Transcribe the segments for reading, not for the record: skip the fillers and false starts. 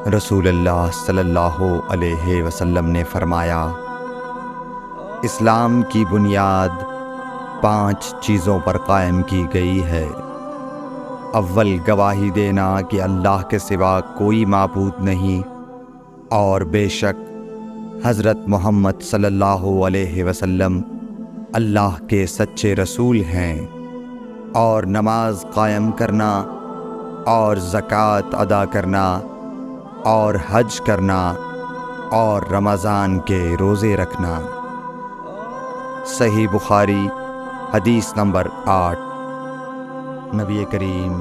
رسول اللہ صلی اللہ علیہ وسلم نے فرمایا، اسلام کی بنیاد 5 چیزوں پر قائم کی گئی ہے۔ اول، گواہی دینا کہ اللہ کے سوا کوئی معبود نہیں اور بے شک حضرت محمد صلی اللہ علیہ وسلم اللہ کے سچے رسول ہیں، اور نماز قائم کرنا اور زکوٰۃ ادا کرنا اور حج کرنا اور رمضان کے روزے رکھنا۔ صحیح بخاری حدیث نمبر 8۔ نبی کریم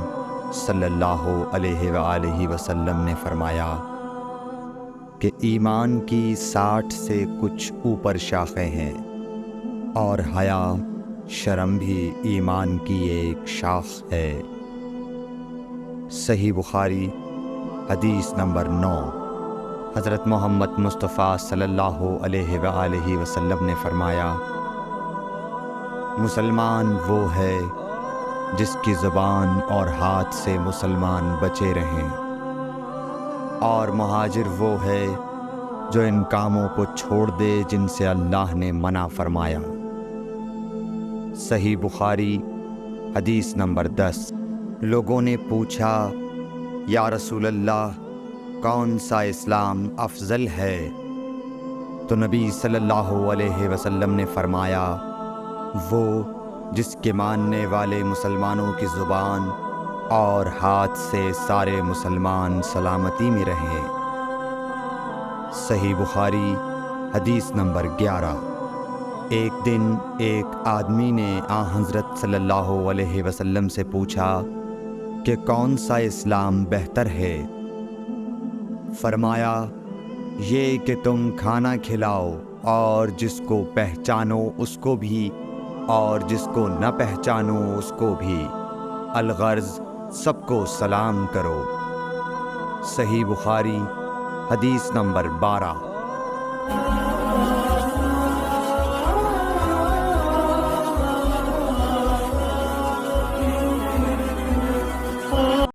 صلی اللہ علیہ وآلہ وسلم نے فرمایا کہ ایمان کی 60 سے کچھ اوپر شاخیں ہیں، اور حیا شرم بھی ایمان کی ایک شاخ ہے۔ صحیح بخاری حدیث نمبر 9۔ حضرت محمد مصطفیٰ صلی اللہ علیہ وآلہ وسلم نے فرمایا، مسلمان وہ ہے جس کی زبان اور ہاتھ سے مسلمان بچے رہیں، اور مہاجر وہ ہے جو ان کاموں کو چھوڑ دے جن سے اللہ نے منع فرمایا۔ صحیح بخاری حدیث نمبر 10۔ لوگوں نے پوچھا، یا رسول اللہ، کون سا اسلام افضل ہے؟ تو نبی صلی اللہ علیہ وسلم نے فرمایا، وہ جس کے ماننے والے مسلمانوں کی زبان اور ہاتھ سے سارے مسلمان سلامتی میں رہیں۔ صحیح بخاری حدیث نمبر 11۔ ایک دن ایک آدمی نے حضرت صلی اللہ علیہ وسلم سے پوچھا کہ کون سا اسلام بہتر ہے؟ فرمایا، یہ کہ تم کھانا کھلاؤ اور جس کو پہچانو اس کو بھی اور جس کو نہ پہچانو اس کو بھی، الغرض سب کو سلام کرو۔ صحیح بخاری حدیث نمبر 12۔